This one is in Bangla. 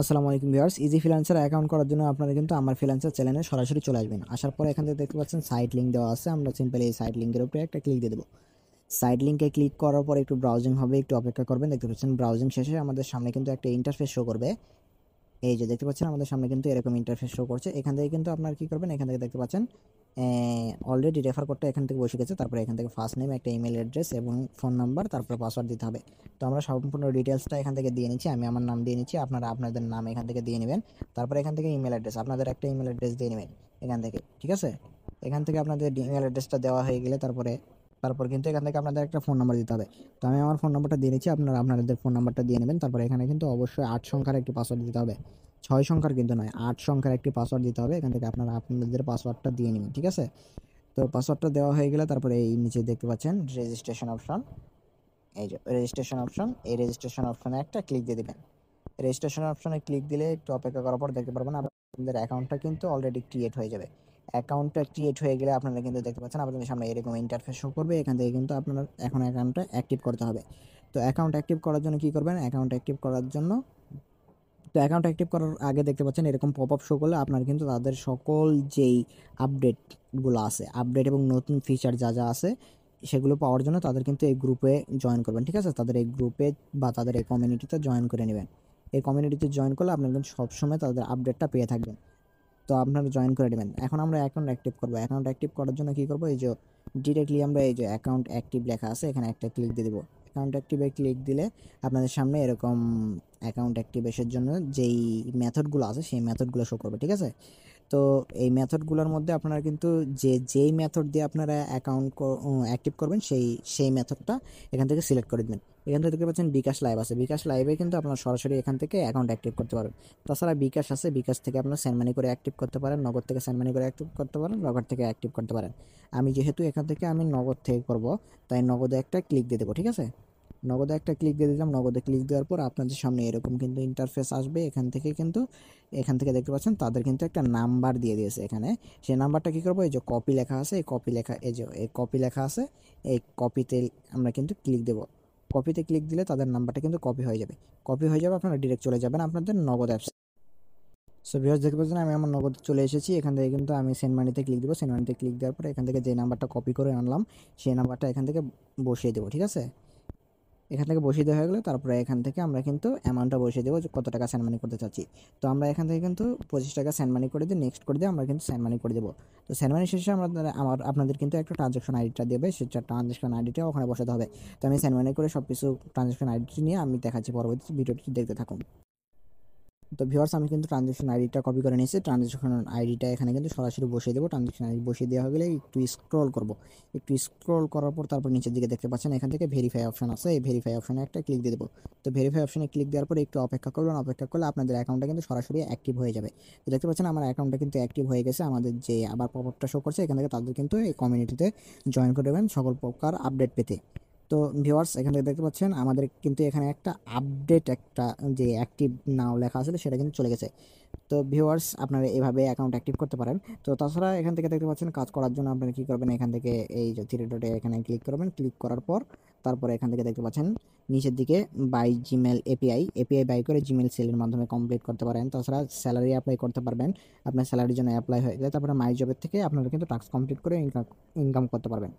আসসালামু আলাইকুম ভিউয়ার্স, ইজি ফ্রিল্যান্সার অ্যাকাউন্ট করার জন্য আপনারা কিন্তু আমার ফ্রিল্যান্সার চ্যানেলে সরাসরি চলে আসবেন। আসার পরে এখান থেকে দেখতে পাচ্ছেন সাইট লিঙ্ক দেওয়া আছে। আমরা সিম্পলি এই সাইট লিঙ্কের উপরে একটা ক্লিক দিয়ে দেবো। সাইট লিঙ্কে ক্লিক করার পরে একটু ব্রাউজিং হবে, একটু অপেক্ষা করবেন। দেখতে পাচ্ছেন ব্রাউজিং শেষে আমাদের সামনে কিন্তু একটা ইন্টারফেস শো করবে। এই যে দেখতে পাচ্ছেন আমাদের সামনে কিন্তু এরকম ইন্টারফেস শো করছে। এখান থেকে কিন্তু আপনারা কি করবেন, এখান থেকে দেখতে পাচ্ছেন অলরেডি রেফার করতে এখান থেকে বসে গেছে। তারপরে এখান থেকে ফার্স্ট নেম, একটা ইমেল অ্যাড্রেস এবং ফোন নাম্বার, তারপরে পাসওয়ার্ড দিতে হবে। তো আমরা সম্পূর্ণ ডিটেলসটা এখান থেকে দিয়ে নিচ্ছি। আমি আমার নাম দিয়ে নিচ্ছি, আপনারা আপনাদের নাম এখান থেকে দিয়ে নেবেন। তারপরে এখান থেকে ইমেল অ্যাড্রেস, আপনাদের একটা ইমেল অ্যাড্রেস দিয়ে নেবেন এখান থেকে, ঠিক আছে। এখান থেকে আপনাদের ইমেল অ্যাড্রেসটা দেওয়া হয়ে গেলে তারপর কিন্তু এখান থেকে আপনাদের একটা ফোন নাম্বার দিতে হবে। তো আমি আমার ফোন নাম্বারটা দিয়ে নিচ্ছি, আপনারা আপনাদের ফোন নাম্বারটা দিয়ে নেবেন। তারপরে এখানে কিন্তু অবশ্যই 8 সংখ্যার একটি পাসওয়ার্ড দিতে হবে। 6 সংখ্যার কিন্তু নয়, 8 সংখ্যার একটি পাসওয়ার্ড দিতে হবে। এখান থেকে আপনারা আপনাদের পাসওয়ার্ডটা দিয়ে নেবেন, ঠিক আছে। তো পাসওয়ার্ডটা দেওয়া হয়ে গেলে তারপরে এই নিচে দেখতে পাচ্ছেন রেজিস্ট্রেশন অপশন। এই যে রেজিস্ট্রেশন অপশন, এই রেজিস্ট্রেশন অপশনে একটা ক্লিক দিয়ে দিবেন। রেজিস্ট্রেশন অপশনে ক্লিক দিলে একটু অপেক্ষা করার পর দেখতে পারবেন আপনাদের অ্যাকাউন্টটা কিন্তু অলরেডি ক্রিয়েট হয়ে যাবে। অ্যাকাউন্টটা ক্রিয়েট হয়ে গেলে আপনারা কিন্তু দেখতে পাচ্ছেন আপনাদের সামনে এরকম ইন্টারফেস শো করবে। এখান থেকে কিন্তু আপনার এখন অ্যাকাউন্টটা অ্যাক্টিভ করতে হবে। তো অ্যাকাউন্ট অ্যাক্টিভ করার জন্য কি করবেন, অ্যাকাউন্ট অ্যাক্টিভ করার জন্য তো অ্যাকাউন্ট অ্যাক্টিভ করার আগে দেখতে পাচ্ছেন এরকম পপ আপ শো করলে আপনার কিন্তু তাদের সকল যেই আপডেটগুলো আছে, আপডেট এবং নতুন ফিচার যা যা আছে সেগুলো পাওয়ার জন্য তাদের কিন্তু এই গ্রুপে জয়েন করবেন, ঠিক আছে। তাদের এই গ্রুপে বা তাদের এই কমিউনিটিতে জয়েন করে নেবেন। এই কমিউনিটিতে জয়েন করলে আপনার কিন্তু সবসময় তাদের আপডেটটা পেয়ে থাকবেন। তো আপনারা জয়েন করে নেবেন। এখন আমরা অ্যাকাউন্ট অ্যাক্টিভ করবো। অ্যাকাউন্ট অ্যাক্টিভ করার জন্য কী করবো, এই যে ডিরেক্টলি আমরা এই যে অ্যাকাউন্ট অ্যাক্টিভ লেখা আছে এখানে একটা ক্লিক দিয়ে দেবো। অ্যাকাউন্ট অ্যাক্টিভে ক্লিক দিলে আপনাদের সামনে এরকম অ্যাকাউন্ট অ্যাক্টিভেশনের জন্য যেই মেথডগুলো আছে সেই মেথডগুলো শো করবে, ঠিক আছে। তো এই মেথডগুলোর মধ্যে আপনারা কিন্তু যেই মেথড দিয়ে আপনারা অ্যাকাউন্ট অ্যাক্টিভ করবেন সেই সেই মেথডটা এখান থেকে সিলেক্ট করে দেবেন। এখান থেকে দেখতে পাচ্ছেন বিকাশ লাইভ আছে, বিকাশ লাইভে কিন্তু আপনারা সরাসরি এখান থেকে অ্যাকাউন্ট অ্যাক্টিভ করতে পারবেন। তাছাড়া বিকাশ আছে, বিকাশ থেকে আপনারা সেন্ড মানি করে অ্যাক্টিভ করতে পারেন, নগদ থেকে সেন্ড মানি করে অ্যাক্টিভ করতে পারেন, নগদ থেকে অ্যাক্টিভ করতে পারেন। আমি যেহেতু এখান থেকে আমি নগদ থেকে করব, তাই নগদে একটা ক্লিক দিয়ে দেবো, ঠিক আছে। নগদে একটা ক্লিক দিয়ে দিলাম। নগদে ক্লিক দেওয়ার পর আপনাদের সামনে এরকম কিন্তু ইন্টারফেস আসবে। এখান থেকে দেখতে পাচ্ছেন তাদের কিন্তু একটা নাম্বার দিয়ে দিয়েছে এখানে। সেই নাম্বারটা কী করবো, এই যে কপি লেখা আছে, এই কপি লেখা, এই যে এই কপি লেখা আছে, এই কপিতে আমরা কিন্তু ক্লিক দেবো। কপিতে ক্লিক দিলে তাদের নাম্বারটা কিন্তু কপি হয়ে যাবে। কপি হয়ে যাবে, আপনারা ডিরেক্ট চলে যাবেন আপনাদের নগদ অ্যাপস। সো ভিউয়ার্স দেখতে পাচ্ছেন আমি আমার নগদ চলে এসেছি। এখান থেকে কিন্তু আমি সেন্ড মানিতে ক্লিক দেবো। সেন্ড মানিতে ক্লিক দেওয়ার পরে এখান থেকে যে নাম্বারটা কপি করে আনলাম সেই নাম্বারটা এখান থেকে বসিয়ে দেবো, ঠিক আছে। এখান থেকে বসিয়ে দেওয়া হয়ে গেলে তারপরে এখান থেকে আমরা কিন্তু অ্যামাউন্টটা বসিয়ে দেবো যে কত টাকা সেন্ড মানি করতে চাচ্ছি। তো আমরা এখান থেকে কিন্তু 25 টাকা সেন্ড মানি করে দিয়ে নেক্সট করে দিয়ে আমরা কিন্তু সেন্ড মানি করে দেবো। তো সেন্ড মানি শেষে আপনাদের কিন্তু একটা ট্রানজাকশন আইডিটা দেবে, সেই ট্রানজাকশন আইডিটা ওখানে বসাতে হবে। তো আমি সেন্ড মানি করে সব কিছু ট্রানজাকশন আইডিটি নিয়ে আমি দেখাচ্ছি, পরবর্তী ভিডিওটি দেখতে থাকুন। তো ভিউয়ার্স আমি কিন্তু ট্রানজাকশন আইডিটা কপি করে নিয়েছি। ট্রানজাকশন আইডিটা এখানে কিন্তু সরাসরি বসিয়ে দেবো। ট্রানজাকশন আইডি বসিয়ে দেওয়া হয়ে গেলে একটু স্ক্রল করব। একটু স্ক্রল করার পর তারপর নিচের দিকে দেখতে পাচ্ছেন এখান থেকে ভেরিফাই অপশন আছে, এই ভেরিফাই অপশনে একটা ক্লিক দিয়ে দেবো। তো ভেরিফাই অপশনে ক্লিক দেওয়ার পরে একটু অপেক্ষা করবেন। অপেক্ষা করলে আপনাদের অ্যাকাউন্টটা কিন্তু সরাসরি অ্যাক্টিভ হয়ে যাবে। তো দেখতে পাচ্ছেন আমার অ্যাকাউন্টটা কিন্তু অ্যাক্টিভ হয়ে গেছে। আমাদের যে আবার পপআপটা শো করছে এখান থেকে তাদের কিন্তু এই কমিউনিটিতে জয়েন করে দেবেন সকল প্রকার আপডেট পেতে। তো ভিউয়ার্স এখান থেকে দেখতে পাচ্ছেন আমাদের কিন্তু এখানে একটা আপডেট, একটা যে অ্যাক্টিভ নাও লেখা আছে সেটা কিন্তু চলে গেছে। তো ভিউয়ার্স আপনারা এভাবে অ্যাকাউন্ট অ্যাক্টিভ করতে পারেন। তো তাছাড়া এখান থেকে দেখতে পাচ্ছেন কাজ করার জন্য আপনারা কী করবেন, এখান থেকে এই যে থ্রি ডটে এখানে ক্লিক করবেন। ক্লিক করার পর তারপরে এখান থেকে দেখতে পাচ্ছেন নিচের দিকে বাই জিমেল এপিআই বাই করে জিমেল সেলের মাধ্যমে কমপ্লিট করতে পারেন। তাছাড়া স্যালারি অ্যাপ্লাই করতে পারবেন। আপনার স্যালারির জন্য অ্যাপ্লাই হয়ে গেলে তারপরে মাই জবের থেকে আপনারা কিন্তু টাস্ক কমপ্লিট করে ইনকাম করতে পারবেন।